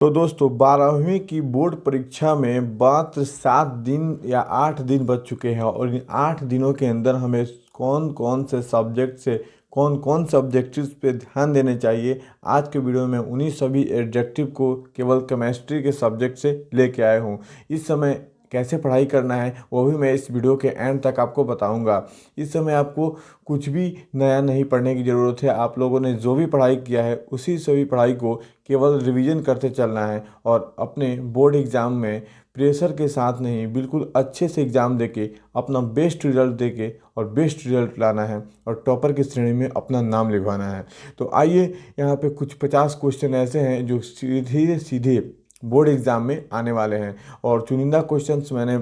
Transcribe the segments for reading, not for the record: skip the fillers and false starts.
तो दोस्तों 12वीं की बोर्ड परीक्षा में मात्र 7 दिन या 8 दिन बच चुके हैं और इन 8 दिनों के अंदर हमें कौन कौन से सब्जेक्ट से कौन कौन से ऑब्जेक्टिव्स पे ध्यान देने चाहिए। आज के वीडियो में उन्हीं सभी एब्जेक्टिव को केवल केमिस्ट्री के सब्जेक्ट से लेके आया हूँ। इस समय कैसे पढ़ाई करना है वो भी मैं इस वीडियो के एंड तक आपको बताऊंगा। इस समय आपको कुछ भी नया नहीं पढ़ने की ज़रूरत है। आप लोगों ने जो भी पढ़ाई किया है उसी सभी पढ़ाई को केवल रिवीजन करते चलना है और अपने बोर्ड एग्ज़ाम में प्रेशर के साथ नहीं, बिल्कुल अच्छे से एग्ज़ाम देके अपना बेस्ट रिजल्ट देके और बेस्ट रिजल्ट लाना है और टॉपर की श्रेणी में अपना नाम लिखवाना है। तो आइए, यहाँ पे कुछ 50 क्वेश्चन ऐसे हैं जो सीधे सीधे बोर्ड एग्ज़ाम में आने वाले हैं और चुनिंदा क्वेश्चंस मैंने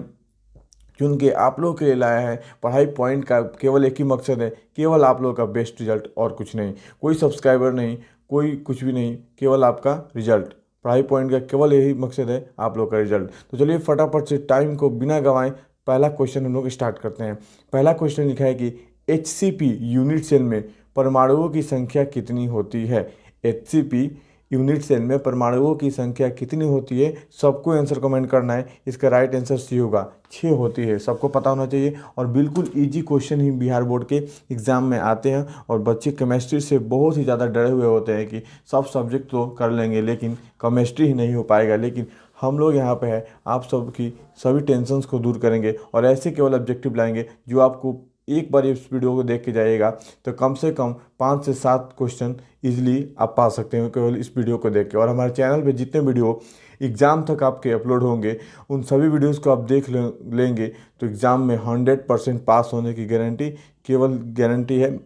चुन के आप लोगों के लिए लाया है। पढ़ाई पॉइंट का केवल एक ही मकसद है, केवल आप लोगों का बेस्ट रिजल्ट और कुछ नहीं। कोई सब्सक्राइबर नहीं, कोई कुछ भी नहीं, केवल आपका रिजल्ट। पढ़ाई पॉइंट का केवल यही मकसद है, आप लोग का रिजल्ट। तो चलिए फटाफट से टाइम को बिना गंवाए पहला क्वेश्चन हम लोग स्टार्ट करते हैं। पहला क्वेश्चन लिखा है कि HCP यूनिट सेल में परमाणुओं की संख्या कितनी होती है। HCP यूनिट सेल में परमाणुओं की संख्या कितनी होती है, सबको आंसर कमेंट करना है। इसका राइट आंसर सी होगा, 6 होती है। सबको पता होना चाहिए और बिल्कुल इजी क्वेश्चन ही बिहार बोर्ड के एग्ज़ाम में आते हैं और बच्चे केमिस्ट्री से बहुत ही ज़्यादा डरे हुए होते हैं कि सब सब्जेक्ट तो कर लेंगे लेकिन केमिस्ट्री ही नहीं हो पाएगा। लेकिन हम लोग यहाँ पे है, आप सब की सभी टेंशन्स को दूर करेंगे और ऐसे केवल ऑब्जेक्टिव लाएंगे जो आपको एक बार इस वीडियो को देख के जाइएगा तो कम से कम 5 से 7 क्वेश्चन इजीली आप पा सकते हैं केवल इस वीडियो को देख के। और हमारे चैनल पे जितने वीडियो एग्ज़ाम तक आपके अपलोड होंगे उन सभी वीडियोस को आप देख लेंगे तो एग्ज़ाम में 100% पास होने की गारंटी, केवल गारंटी है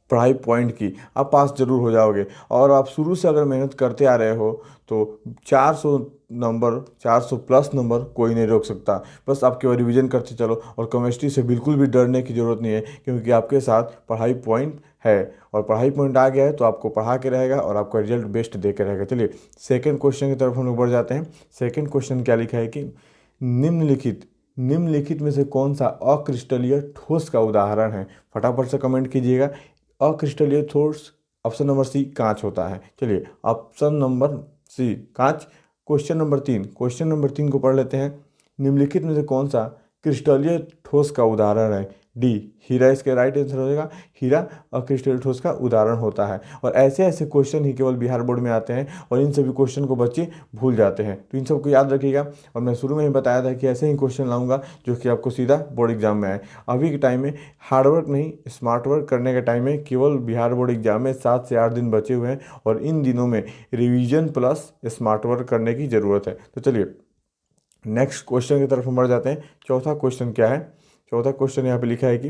पढ़ाई पॉइंट की। आप पास जरूर हो जाओगे और आप शुरू से अगर मेहनत करते आ रहे हो तो 400 नंबर, 400 प्लस नंबर कोई नहीं रोक सकता। बस आप केवल रिवीजन करते चलो और केमिस्ट्री से बिल्कुल भी डरने की ज़रूरत नहीं है क्योंकि आपके साथ पढ़ाई पॉइंट है और पढ़ाई पॉइंट आ गया है तो आपको पढ़ा के रहेगा और आपका रिजल्ट बेस्ट दे के रहेगा। चलिए सेकेंड क्वेश्चन की तरफ हम लोग बढ़ जाते हैं। सेकेंड क्वेश्चन क्या लिखा है कि निम्नलिखित में से कौन सा अक्रिस्टलीय ठोस का उदाहरण है। फटाफट से कमेंट कीजिएगा। अक्रिस्टलीय ठोस, ऑप्शन नंबर सी कांच होता है। चलिए ऑप्शन नंबर सी कांच। क्वेश्चन नंबर 3 को पढ़ लेते हैं। निम्नलिखित में से कौन सा क्रिस्टलीय ठोस का उदाहरण है। डी हीरा इसका राइट आंसर हो जाएगा। हीरा अक्रिस्टलीय ठोस का उदाहरण होता है और ऐसे ऐसे क्वेश्चन ही केवल बिहार बोर्ड में आते हैं और इन सभी क्वेश्चन को बच्चे भूल जाते हैं। तो इन सबको याद रखिएगा और मैं शुरू में ही बताया था कि ऐसे ही क्वेश्चन लाऊंगा जो कि आपको सीधा बोर्ड एग्जाम में आए। अभी के टाइम में हार्डवर्क नहीं, स्मार्ट वर्क करने के टाइम में केवल बिहार बोर्ड एग्जाम में 7 से 8 दिन बचे हुए हैं और इन दिनों में रिवीजन प्लस स्मार्ट वर्क करने की ज़रूरत है। तो चलिए नेक्स्ट क्वेश्चन की तरफ हम बढ़ जाते हैं। चौथा क्वेश्चन क्या है। चौथा क्वेश्चन यहाँ पे लिखा है कि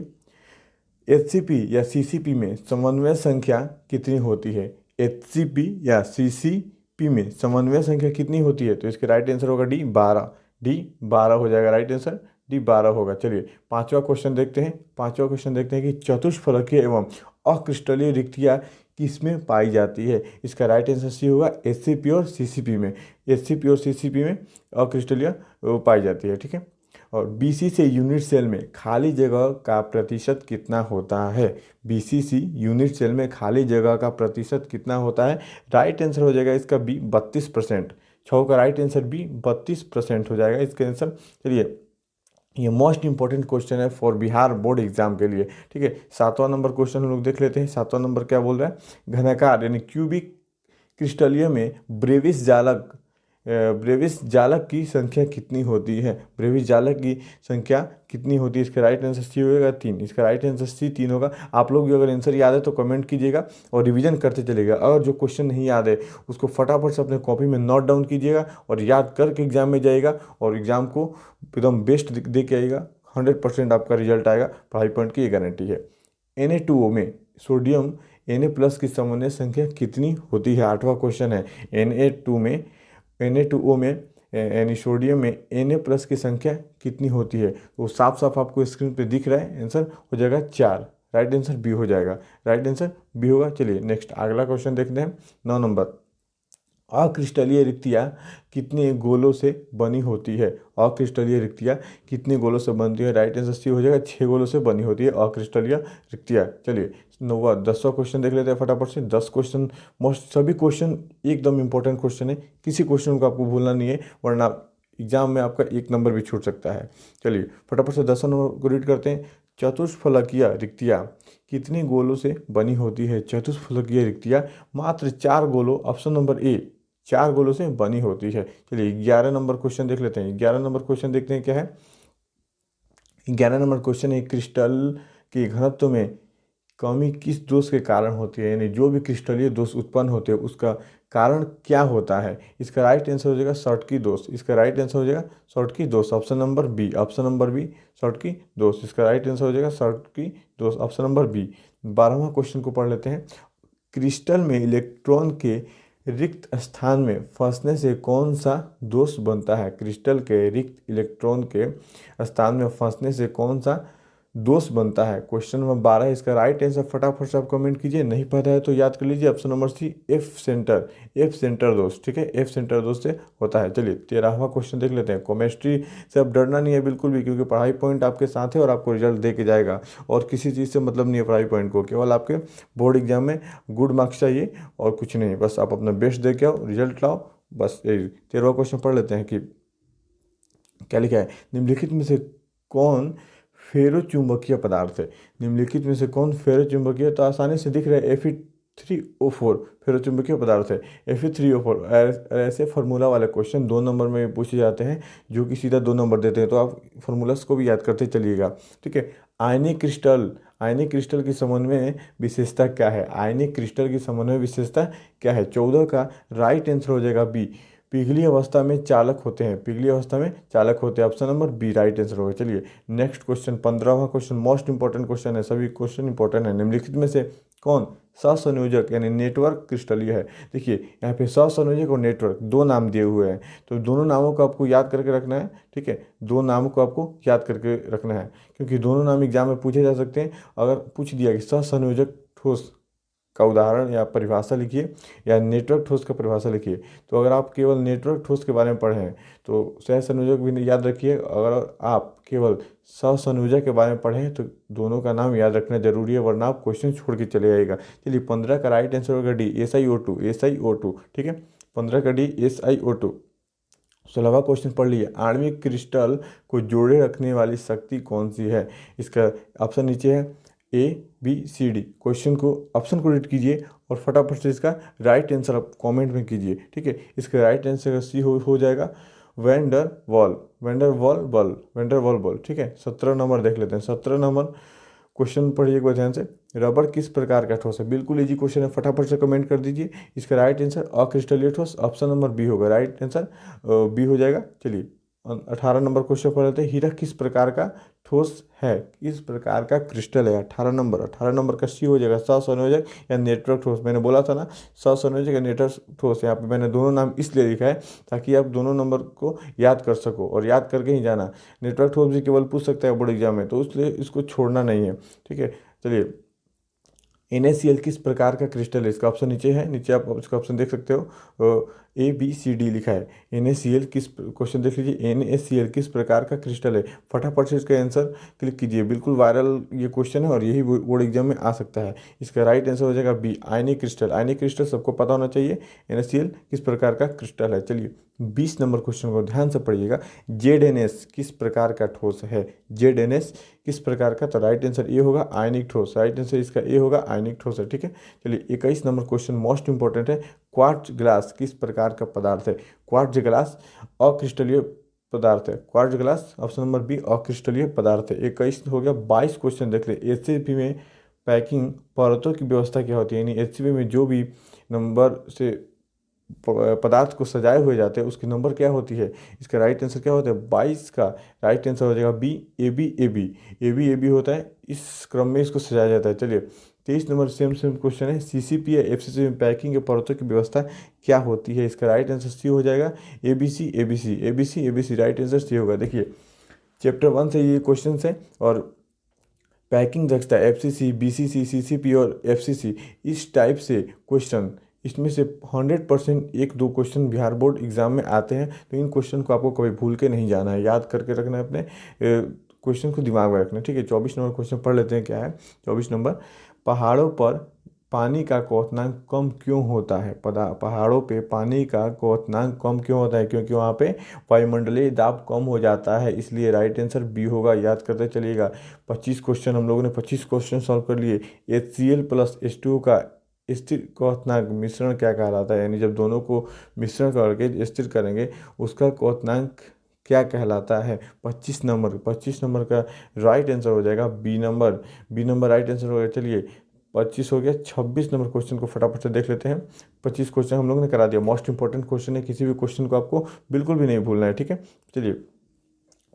HCP या CCP में समन्वय संख्या कितनी होती है। HCP या CCP में समन्वय संख्या कितनी होती है। तो इसके राइट आंसर होगा डी 12। डी 12 हो जाएगा राइट आंसर, डी 12 होगा। चलिए पांचवा क्वेश्चन देखते हैं। पांचवा क्वेश्चन देखते हैं कि चतुष्फलकीय एवं अक्रिस्टलीय रिक्तियाँ किसमें पाई जाती है। इसका राइट आंसर सी होगा HCP और CCP में। HCP और CCP में अक्रिस्टलीय पाई जाती है, ठीक है। और BC से यूनिट सेल में खाली जगह का प्रतिशत कितना होता है। BCC यूनिट सेल में खाली जगह का प्रतिशत कितना होता है। राइट आंसर हो जाएगा इसका बी 32%। छः का राइट आंसर बी 32% हो जाएगा इसका आंसर। चलिए ये मोस्ट इंपॉर्टेंट क्वेश्चन है फॉर बिहार बोर्ड एग्जाम के लिए, ठीक है। 7वां नंबर क्वेश्चन हम लोग देख लेते हैं। 7वां नंबर क्या बोल रहा है। घनाकार यानी क्यूबिक क्रिस्टलीय में ब्रेविस जालक की संख्या कितनी होती है। ब्रेविस जालक की संख्या कितनी होती है। इसका राइट आंसर सी होगा 3। इसका राइट आंसर सी 3 होगा। आप लोग भी अगर आंसर याद है तो कमेंट कीजिएगा और रिवीजन करते चलिएगा। अगर जो क्वेश्चन नहीं याद है उसको फटाफट से अपने कॉपी में नोट डाउन कीजिएगा और याद करके एग्जाम में जाइएगा और एग्जाम को एकदम बेस्ट दे के आइएगा। 100% आपका रिजल्ट आएगा, पढ़ाई पॉइंट की ये गारंटी है। Na2O में सोडियम Na+ की समन्वय संख्या कितनी होती है। 8वां क्वेश्चन है। Na2O में यानी सोडियम में Na+ की संख्या कितनी होती है। वो साफ साफ आपको स्क्रीन पे दिख रहा है। आंसर हो जाएगा 4। राइट आंसर बी हो जाएगा। राइट आंसर बी होगा। चलिए नेक्स्ट अगला क्वेश्चन देखते हैं। 9 नंबर। अक्रिस्टलीय रिक्तियाँ कितने गोलों से बनी होती है? अक्रिस्टलीय रिक्तियाँ कितने गोलों से बनती है? राइट आंसर सी हो जाएगा, 6 गोलों से बनी होती है अक्रिस्टलीय रिक्तियाँ। चलिए 10वां क्वेश्चन देख लेते हैं फटाफट से। 10 क्वेश्चन, मोस्ट सभी क्वेश्चन एकदम इंपॉर्टेंट क्वेश्चन है, किसी क्वेश्चन को आपको भूलना नहीं है, वरना एग्जाम में आपका 1 नंबर भी छूट सकता है। चलिए फटाफट से 10वां नंबर को रीड करते हैं। चतुष्फलकीय रिक्तियाँ कितने गोलों से बनी होती है? चतुष्फलकीय रिक्तियाँ मात्र 4 गोलों, ऑप्शन नंबर ए, 4 गोलों से बनी होती है। चलिए 11 नंबर क्वेश्चन देख लेते हैं। 11 नंबर क्वेश्चन देखते हैं क्या है। 11 नंबर क्वेश्चन है, क्रिस्टल के घनत्व में कमी किस दोष के कारण होती है? यानी जो भी क्रिस्टलीय दोष उत्पन्न होते हैं उसका कारण क्या होता है? इसका राइट आंसर हो जाएगा शॉर्टकी दोष। इसका राइट आंसर हो जाएगा शॉर्टकी दोष, option number B. Option number B शॉर्टकी दोष, इसका राइट आंसर हो जाएगा शॉर्टकी दोष, ऑप्शन नंबर बी। 12वां क्वेश्चन को पढ़ लेते हैं। क्रिस्टल में इलेक्ट्रॉन के रिक्त स्थान में फंसने से कौन सा दोष बनता है? क्रिस्टल के रिक्त इलेक्ट्रॉन के स्थान में फंसने से कौन सा दोष बनता है? क्वेश्चन नंबर 12 है, इसका राइट आंसर फटाफट से आप कमेंट कीजिए। नहीं पता है तो याद कर लीजिए, option number C, F centre. F centre दोष, ठीक है, एफ सेंटर दोष से होता है। चलिए 13वां क्वेश्चन देख लेते हैं। केमिस्ट्री से अब डरना नहीं है बिल्कुल भी, क्योंकि पढ़ाई पॉइंट आपके साथ है और आपको रिजल्ट दे के जाएगा, और किसी चीज़ से मतलब नहीं है पढ़ाई पॉइंट को, केवल आपके बोर्ड एग्जाम में गुड मार्क्स चाहिए और कुछ नहीं। बस आप अपना बेस्ट दे के आओ, रिजल्ट लाओ, बस यही। 13वां क्वेश्चन पढ़ लेते हैं कि क्या लिखा है। निम्नलिखित में से कौन फेरोचुंबकीय पदार्थ है? निम्नलिखित में से कौन फेरोचुंबकीय, तो आसानी से दिख रहा है, Fe3O4 फेरोचुंबकीय पदार्थ है। Fe3O4 ऐसे फार्मूला वाले क्वेश्चन 2 नंबर में पूछे जाते हैं, जो कि सीधा 2 नंबर देते हैं, तो आप फार्मूलास को भी याद करते चलिएगा, ठीक है। आयनिक क्रिस्टल की समन्वय विशेषता क्या है? आयनिक क्रिस्टल की समन्वय विशेषता क्या है? 14 का राइट आंसर हो जाएगा बी, पिघली अवस्था में चालक होते हैं। पिघली अवस्था में चालक होते हैं, option number B right answer होगा। चलिए नेक्स्ट क्वेश्चन, 15वां क्वेश्चन, मोस्ट इंपॉर्टेंट क्वेश्चन है, सभी क्वेश्चन इंपॉर्टेंट है। निम्नलिखित में से कौन सहसंयोजक यानी नेटवर्क क्रिस्टलीय है? देखिए यहाँ पे सहसंयोजक और नेटवर्क 2 नाम दिए हुए हैं, तो दोनों नामों को आपको याद करके रखना है, ठीक है। 2 नामों को आपको याद करके रखना है, क्योंकि दोनों नाम एग्जाम में पूछे जा सकते हैं। अगर पूछ दिया कि सहसंयोजक ठोस का उदाहरण या परिभाषा लिखिए, या नेटवर्क ठोस का परिभाषा लिखिए, तो अगर आप केवल नेटवर्क ठोस के बारे में पढ़े हैं तो सहसंयोजक भी याद रखिए। अगर आप केवल सहसंयोजक के बारे में पढ़े हैं तो दोनों का नाम याद रखना जरूरी है, वरना आप क्वेश्चन छोड़ के चले जाएगा। चलिए 15 का राइट आंसर होगा डी, SiO2, ठीक है। 15 का डी SiO2। 16वां क्वेश्चन पढ़ लिए। आणविक क्रिस्टल को जोड़े रखने वाली शक्ति कौन सी है? इसका ऑप्शन नीचे है, ABCD। क्वेश्चन को, ऑप्शन को रीड कीजिए और फटाफट से इसका राइट आंसर आप कमेंट में कीजिए, ठीक है। इसका राइट आंसर सी हो जाएगा वेंडर वॉल बल, ठीक है। 17 नंबर देख लेते हैं। 17 नंबर क्वेश्चन पढ़िए एक बार ध्यान से। रबर किस प्रकार का ठोस है? बिल्कुल इजी क्वेश्चन है, फटाफट से कमेंट कर दीजिए। इसका राइट आंसर अक्रिस्टलीय ठोस, ऑप्शन नंबर बी होगा, राइट आंसर बी हो जाएगा। चलिए 18 नंबर क्वेश्चन पढ़ लेते हैं। हीरा किस प्रकार का ठोस है? किस प्रकार का क्रिस्टल है? 18 नंबर का सी हो जाएगा, सहसंयोजक या नेटवर्क ठोस। मैंने बोला था ना, सहसंयोजक या नेटवर्क ठोस। यहाँ पे मैंने दोनों नाम इसलिए लिखा है ताकि आप दोनों नंबर को याद कर सको, और याद करके ही जाना। नेटवर्क ठोस भी केवल पूछ सकता है बोर्ड एग्जाम में, तो इसलिए इसको छोड़ना नहीं है, ठीक है। चलिए NaCl किस प्रकार का क्रिस्टल है? इसका ऑप्शन नीचे है, नीचे आप इसका ऑप्शन देख सकते हो, ABCD लिखा है। NaCl किस, क्वेश्चन देख लीजिए, NaCl किस प्रकार का क्रिस्टल है? फटाफट से इसका आंसर क्लिक कीजिए, बिल्कुल वायरल ये क्वेश्चन है और यही बोर्ड एग्जाम में आ सकता है। इसका राइट आंसर हो जाएगा बी, आयनिक क्रिस्टल। आयनिक क्रिस्टल सबको पता होना चाहिए, NaCl किस प्रकार का क्रिस्टल है। चलिए 20 नंबर क्वेश्चन को ध्यान से पढ़िएगा। ZNS किस प्रकार का ठोस है? ZNS किस प्रकार का, तो राइट आंसर ए होगा, आयनिक ठोस। राइट आंसर इसका ए होगा, आयनिक ठोस है, ठीक है। चलिए 21 नंबर क्वेश्चन मोस्ट इंपॉर्टेंट है। क्वार्ट्ज ग्लास किस प्रकार का पदार्थ है? क्वार्ट्ज ग्लास अक्रिस्टलीय पदार्थ है। Quartz glass, option number B, अक्रिस्टलीय पदार्थ है। 21 हो गया। 22 क्वेश्चन देख ले। HCP में पैकिंग परतों की व्यवस्था क्या होती है? यानी HCP में जो भी नंबर से पदार्थ को सजाए हुए जाते हैं उसकी नंबर क्या होती है? इसका राइट आंसर क्या होता है? 22 का राइट आंसर हो जाएगा बी, ए बी होता है, इस क्रम में इसको सजाया जाता है। चलिए 23 नंबर सेम क्वेश्चन है। CCP या FCC में पैकिंग के परतों की व्यवस्था क्या होती है? इसका राइट आंसर सी हो जाएगा, ABC, राइट आंसर सी होगा। देखिए चैप्टर 1 से ये क्वेश्चन है, और पैकिंग दक्षता FCC, BCC, CCP और FCC, इस टाइप से क्वेश्चन इसमें से 100% एक दो क्वेश्चन बिहार बोर्ड एग्जाम में आते हैं, तो इन क्वेश्चन को आपको कभी भूल के नहीं जाना है, याद करके रखना है, अपने क्वेश्चन को दिमाग में रखना है, ठीक है। 24 नंबर क्वेश्चन पढ़ लेते हैं, क्या है 24 नंबर। पहाड़ों पर पानी का क्वथनांक कम क्यों होता है? पहाड़ों पे पानी का क्वथनांक कम क्यों होता है? क्योंकि वहाँ पे वायुमंडलीय दाब कम हो जाता है, इसलिए राइट आंसर बी होगा, याद करते चलिएगा। 25 क्वेश्चन हम लोगों ने 25 क्वेश्चन सॉल्व कर लिए। HCl प्लस H2O का स्थिर क्वथनांक मिश्रण क्या कहलाता है? यानी जब दोनों को मिश्रण करके स्थिर करेंगे उसका क्वथनांक क्या कहलाता है? 25 नंबर का राइट आंसर हो जाएगा बी नंबर राइट आंसर हो गया। चलिए 25 हो गया। 26 नंबर क्वेश्चन को फटाफट से देख लेते हैं। 25 क्वेश्चन हम लोगों ने करा दिया, मोस्ट इंपॉर्टेंट क्वेश्चन है, किसी भी क्वेश्चन को आपको बिल्कुल भी नहीं भूलना है, ठीक है। चलिए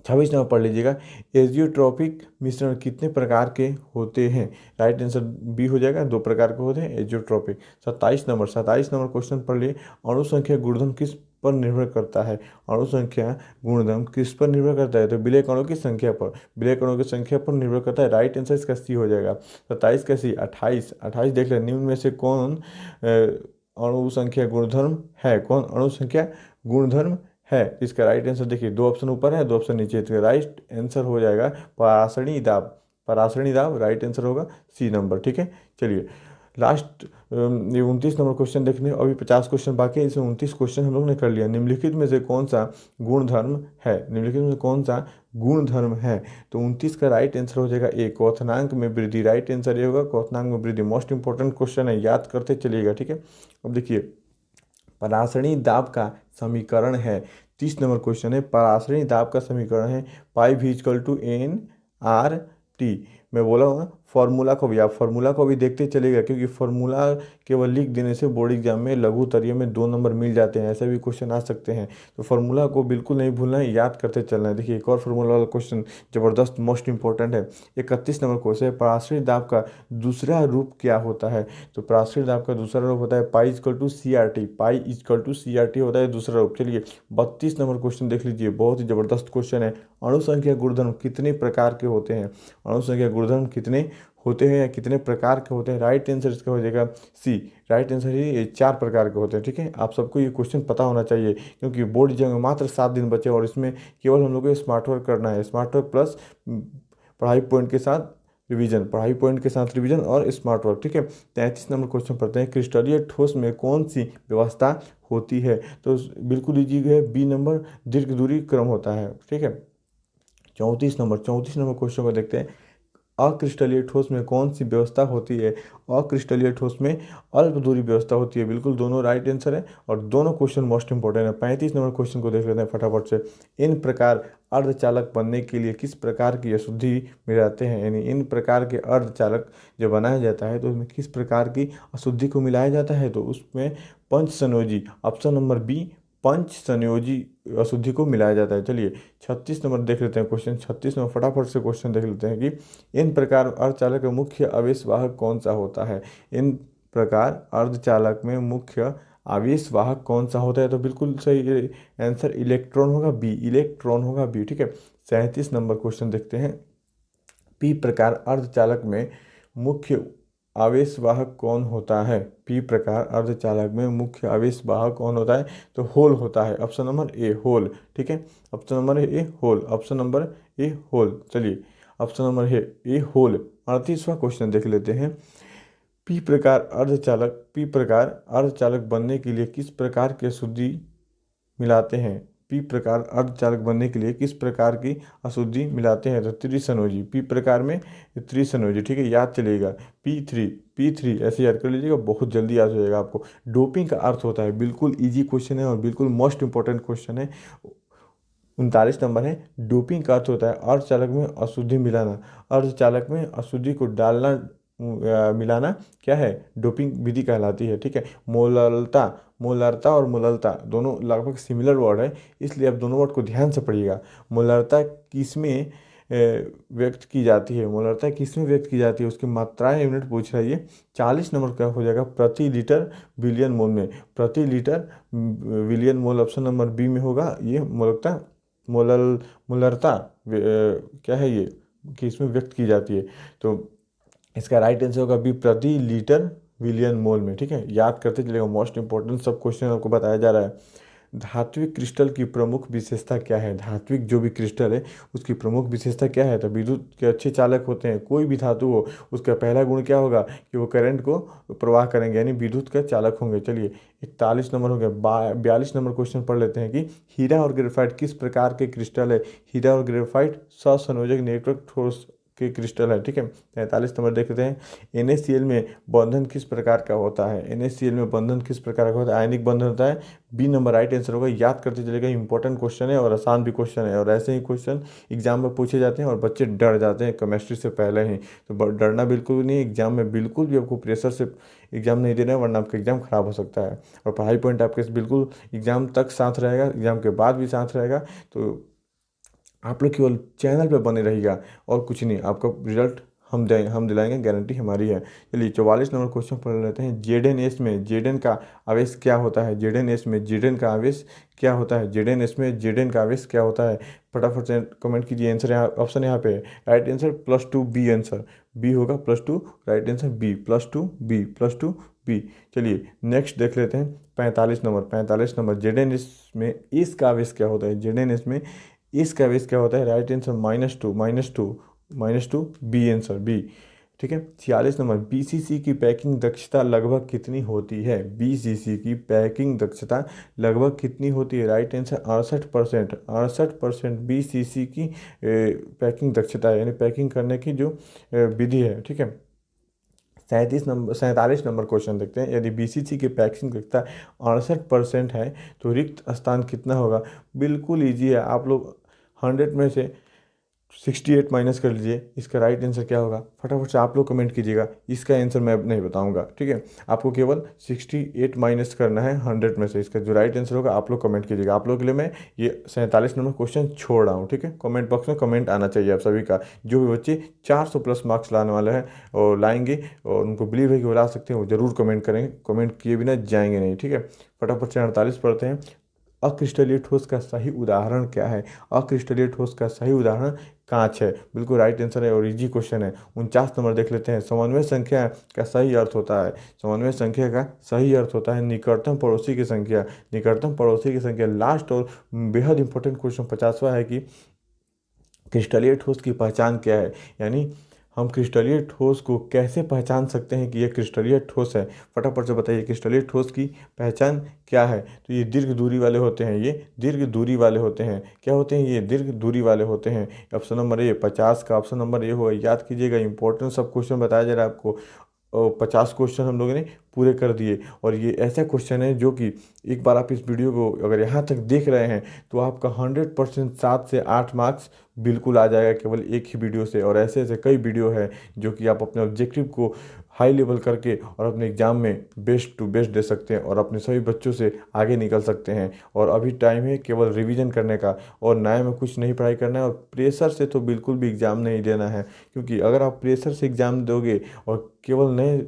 26 नंबर पढ़ लीजिएगा। एजियोट्रॉपिक मिश्रण कितने प्रकार के होते हैं? राइट आंसर बी हो जाएगा, 2 प्रकार के होते हैं एजियोट्रॉपिक। 27 नंबर क्वेश्चन पढ़ लिए। अणु संख्या गुणधर्म किस पर निर्भर करता है? अणु संख्या गुणधर्म किस पर निर्भर करता है? तो विलय कणों की संख्या पर, विलय कणों की संख्या पर निर्भर करता है। राइट आंसर इसका सी हो जाएगा। 27 का सी। 28 देख लें, निम्न में से कौन अणु संख्या गुणधर्म है? कौन अणु संख्या गुणधर्म है? इसका राइट आंसर देखिए, 2 ऑप्शन ऊपर है, 2 ऑप्शन नीचे, तो राइट आंसर हो जाएगा परासरणी दाब। परासरणी दाब राइट आंसर होगा सी नंबर, ठीक है। चलिए लास्ट ये 29 नंबर क्वेश्चन देखने, अभी 50 क्वेश्चन बाकी है, इसमें 29 क्वेश्चन हम लोग ने कर लिया। निम्नलिखित में से कौन सा गुणधर्म है? निम्नलिखित में से कौन सा गुणधर्म है? तो 29 का राइट आंसर हो जाएगा ए, क्वथनांक में वृद्धि। राइट आंसर ये होगा, क्वथनांक में वृद्धि। मोस्ट इंपॉर्टेंट क्वेश्चन है, याद करते चलिएगा, ठीक है। अब देखिए परासरणी दाब का समीकरण है, 30 नंबर क्वेश्चन है। परासरणी दाब का समीकरण है पाई भी equal to N R T. मैं बोला हूँ ना, फॉर्मूला को भी आप फॉर्मूला को भी देखते चलेगा, क्योंकि फॉर्मूला केवल लिख देने से बोर्ड एग्जाम में लघु उत्तरीय में 2 नंबर मिल जाते हैं, ऐसे भी क्वेश्चन आ सकते हैं। तो फॉर्मूला को बिल्कुल नहीं भूलना है, याद करते चलना है। देखिए एक और फॉर्मूला वाला क्वेश्चन जबरदस्त मोस्ट इंपॉर्टेंट है। 31 नंबर क्वेश्चन है, परासरणी दाब का दूसरा रूप क्या होता है? तो परासरणी दाब का दूसरा रूप होता है पाई equal to C R T. पाई equal to C R T होता है दूसरा रूप। चलिए 32 नंबर क्वेश्चन देख लीजिए, बहुत ही जबरदस्त क्वेश्चन है। अणु संख्या गुणधर्म कितने प्रकार के होते हैं? अणु संख्या गुणधर्म कितने होते हैं या कितने प्रकार के होते हैं? राइट आंसर इसका हो जाएगा सी। राइट आंसर ये 4 प्रकार के होते हैं, ठीक है। आप सबको ये क्वेश्चन पता होना चाहिए, क्योंकि बोर्ड एग्जाम में मात्र 7 दिन बचे और इसमें केवल हम लोग को स्मार्ट वर्क करना है। स्मार्ट वर्क प्लस पढ़ाई पॉइंट के साथ रिवीजन, पढ़ाई पॉइंट के साथ रिवीजन और स्मार्ट वर्क, ठीक है। 33 नंबर क्वेश्चन पढ़ते हैं, क्रिस्टलीय ठोस में कौन सी व्यवस्था होती है? तो बिल्कुल इजी है, बी नंबर दीर्घ दूरी क्रम होता है, ठीक है। 34 नंबर क्वेश्चन को देखते हैं, अक्रिस्टलीय ठोस में कौन सी व्यवस्था होती है? अक्रिस्टलीय ठोस में अल्प दूरी व्यवस्था होती है। बिल्कुल दोनों राइट आंसर है और दोनों क्वेश्चन मोस्ट इंपॉर्टेंट है। 35 नंबर क्वेश्चन को देख लेते हैं फटाफट से। इन प्रकार अर्धचालक बनने के लिए किस प्रकार की अशुद्धि मिलाते हैं? यानी इन प्रकार के अर्धचालक जब बनाया जाता है तो उसमें किस प्रकार की अशुद्धि को मिलाया जाता है? तो उसमें पंच संयोजी, ऑप्शन नंबर बी, पंच संयोजी अशुद्धि को मिलाया जाता है। चलिए 36 नंबर देख लेते हैं क्वेश्चन। 36 नंबर फटाफट से क्वेश्चन देख लेते हैं कि इन प्रकार अर्धचालक का मुख्य आवेशवाहक कौन सा होता है? इन प्रकार अर्धचालक में मुख्य आवेशवाहक कौन सा होता है? तो बिल्कुल सही आंसर इलेक्ट्रॉन होगा, बी, इलेक्ट्रॉन होगा बी, ठीक है। 37 नंबर क्वेश्चन देखते हैं, पी प्रकार अर्धचालक में मुख्य आवेशवाहक कौन होता है? पी प्रकार अर्धचालक में मुख्य आवेशवाहक कौन होता है? तो होल होता है, ऑप्शन नंबर ए, होल, ठीक है। Option number A, hole, option number A, hole. चलिए ऑप्शन नंबर है ए, होल। 38वां क्वेश्चन देख लेते हैं, पी प्रकार अर्धचालक बनने के लिए किस प्रकार की अशुद्धि मिलाते हैं? पी प्रकार अर्धचालक बनने के लिए किस प्रकार की अशुद्धि मिलाते हैं? तो त्रिसंयोजी, पी प्रकार में त्रिसंयोजी, ठीक है, याद चलेगा। P3 ऐसे याद कर लीजिएगा, बहुत जल्दी याद हो जाएगा आपको। डोपिंग का अर्थ होता है, बिल्कुल इजी क्वेश्चन है और बिल्कुल मोस्ट इंपॉर्टेंट क्वेश्चन है। 39 नंबर है, डोपिंग का अर्थ होता है अर्धचालक में अशुद्धि मिलाना। अर्धचालक में अशुद्धि को डालना मिलाना क्या है? डोपिंग विधि कहलाती है, ठीक है। मोलरता और मोललता दोनों लगभग सिमिलर वर्ड है, इसलिए आप दोनों वर्ड को ध्यान से पढ़िएगा। मोलरता किसमें व्यक्त की जाती है? मोलरता किसमें व्यक्त की जाती है, उसकी मात्राएं यूनिट पूछ रहा है ये। 40 नंबर का हो जाएगा, प्रति लीटर विलियन मोल में। प्रति लीटर विलियन मोल ऑप्शन नंबर बी में होगा। ये मोलरता क्या है ये, कि इसमें व्यक्त की जाती है। तो इसका राइट आंसर होगा बी, प्रति लीटर विलियन मोल में, ठीक है, याद करते चलेगा। मोस्ट इंपॉर्टेंट सब क्वेश्चन आपको बताया जा रहा है। धात्विक क्रिस्टल की प्रमुख विशेषता क्या है? धात्विक जो भी क्रिस्टल है उसकी प्रमुख विशेषता क्या है? तो विद्युत के अच्छे चालक होते हैं। कोई भी धातु हो उसका पहला गुण क्या होगा कि वो करंट को प्रवाह करेंगे, यानी विद्युत का चालक होंगे। चलिए 41 नंबर हो गया। 42 नंबर क्वेश्चन पढ़ लेते हैं कि हीरा और ग्रेफाइट किस प्रकार के क्रिस्टल है? हीरा और ग्रेफाइट सहसंयोजक नेटवर्क ठोस के क्रिस्टल है, ठीक है। 43 नंबर देखते हैं। NaCl में बंधन किस प्रकार का होता है? NaCl में बंधन किस प्रकार का होता है? आयनिक बंधन होता है। बी नंबर राइट आंसर होगा। याद करते चलेगा, इंपॉर्टेंट क्वेश्चन है और आसान भी क्वेश्चन है, और ऐसे ही क्वेश्चन एग्जाम में पूछे जाते हैं और बच्चे डर जाते हैं केमिस्ट्री से पहले ही। तो डरना बिल्कुल भी नहीं, एग्जाम में बिल्कुल भी आपको प्रेशर से एग्जाम नहीं देना है, वरना आपका एग्जाम खराब हो सकता है। और पढ़ाई पॉइंट आपके बिल्कुल एग्जाम तक साथ रहेगा, एग्जाम के बाद भी साथ रहेगा। तो आप लोग केवल चैनल पे बने रहिएगा और कुछ नहीं, आपका रिजल्ट हम दिलाएंगे, गारंटी हमारी है। चलिए 44 नंबर क्वेश्चन पढ़ लेते हैं। जेड में जेड का आवेश क्या होता है? जेड में जेड का आवेश क्या होता है? जेड में जेड का आवेश क्या होता है? फटाफट से कमेंट कीजिए। आंसर यहाँ, ऑप्शन यहाँ पे है। Right answer +2 B answer, B होगा +2। Right answer B, +2 B, +2 B. चलिए नेक्स्ट देख लेते हैं 45 नंबर जेड में इसका आवेश क्या होता है? जेड में इसका आवेश क्या होता है? Right answer -2 B answer B, ठीक है। 46 नंबर BCC की पैकिंग दक्षता लगभग कितनी होती है? BCC की पैकिंग दक्षता लगभग कितनी होती है? Right answer 68%। 68% BCC की पैकिंग दक्षता है, यानी पैकिंग करने की जो विधि है, ठीक है। 47 नंबर क्वेश्चन देखते हैं। यदि BCC की पैकिंग दक्षता 68% है तो रिक्त स्थान कितना होगा? बिल्कुल ईजी है। आप लोग 100 में से 68 माइनस कर लीजिए, इसका राइट आंसर क्या होगा? फटाफट से आप लोग कमेंट कीजिएगा। इसका आंसर मैं अब नहीं बताऊंगा, ठीक है। आपको केवल 68 माइनस करना है 100 में से। इसका जो राइट आंसर होगा आप लोग कमेंट कीजिएगा। आप लोग के लिए मैं ये 47 नंबर क्वेश्चन छोड़ रहा हूँ, ठीक है। कमेंट बॉक्स में कमेंट आना चाहिए आप सभी का। जो भी बच्चे 400 प्लस मार्क्स लाने वाले हैं और लाएंगे और उनको बिलीव है कि वो ला सकते हैं, वो जरूर कमेंट करेंगे। कमेंट किए बिना जाएंगे नहीं, ठीक है। फटाफट से 48 पढ़ते हैं। अक्रिस्टलीय ठोस का सही उदाहरण क्या है? अक्रिस्टलीय ठोस का सही उदाहरण कांच है, बिल्कुल राइट आंसर है और इजी क्वेश्चन है। 49 नंबर देख लेते हैं। समन्वय संख्या का सही अर्थ होता है, समन्वय संख्या का सही अर्थ होता है निकटतम पड़ोसी की संख्या। निकटतम पड़ोसी की संख्या। लास्ट और बेहद इंपॉर्टेंट क्वेश्चन 50वां है कि क्रिस्टलीय ठोस की पहचान क्या है? यानी हम क्रिस्टलीय ठोस को कैसे पहचान सकते हैं कि यह क्रिस्टलीय ठोस है? फटाफट से बताइए, क्रिस्टलीय ठोस की पहचान क्या है? तो ये दीर्घ दूरी वाले होते हैं, ये दीर्घ दूरी वाले होते हैं। क्या होते हैं? ये दीर्घ दूरी वाले होते हैं। ऑप्शन नंबर ए, 50 का ऑप्शन नंबर ए होगा। याद कीजिएगा, इंपॉर्टेंट सब क्वेश्चन बताया जा रहा है आपको। और 50 क्वेश्चन हम लोगों ने पूरे कर दिए, और ये ऐसा क्वेश्चन है जो कि एक बार आप इस वीडियो को अगर यहाँ तक देख रहे हैं तो आपका 100% 7 से 8 मार्क्स बिल्कुल आ जाएगा केवल एक ही वीडियो से। और ऐसे ऐसे कई वीडियो हैं जो कि आप अपने ऑब्जेक्टिव को हाई लेवल करके और अपने एग्जाम में बेस्ट टू बेस्ट दे सकते हैं और अपने सभी बच्चों से आगे निकल सकते हैं। और अभी टाइम है केवल रिवीजन करने का, और नए में कुछ नहीं पढ़ाई करना है, और प्रेशर से तो बिल्कुल भी एग्ज़ाम नहीं देना है। क्योंकि अगर आप प्रेशर से एग्ज़ाम दोगे और केवल नए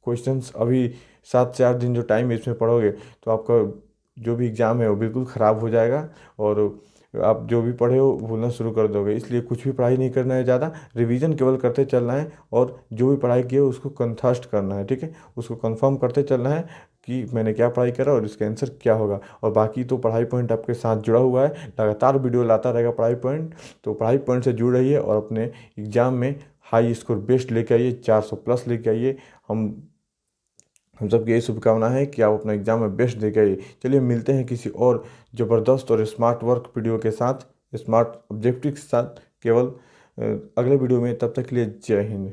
क्वेश्चंस अभी 7 से 8 दिन जो टाइम इसमें पढ़ोगे, तो आपका जो भी एग्ज़ाम है वो बिल्कुल ख़राब हो जाएगा और आप जो भी पढ़े हो भूलना शुरू कर दोगे। इसलिए कुछ भी पढ़ाई नहीं करना है ज़्यादा, रिवीजन केवल करते चलना है, और जो भी पढ़ाई की है उसको कंठस्थ करना है, ठीक है। उसको कंफर्म करते चलना है कि मैंने क्या पढ़ाई करा और इसका आंसर क्या होगा। और बाकी तो पढ़ाई पॉइंट आपके साथ जुड़ा हुआ है, लगातार वीडियो लाता रहेगा पढ़ाई पॉइंट। तो पढ़ाई पॉइंट से जुड़ रहिए और अपने एग्ज़ाम में हाई स्कोर बेस्ट लेके आइए, 400 प्लस लेके आइए। हम सबकी यही शुभकामना है कि आप अपना एग्जाम में बेस्ट देके आइए। चलिए मिलते हैं किसी और ज़बरदस्त और स्मार्ट वर्क वीडियो के साथ, स्मार्ट ऑब्जेक्टिव के साथ, केवल अगले वीडियो में। तब तक के लिए जय हिंद।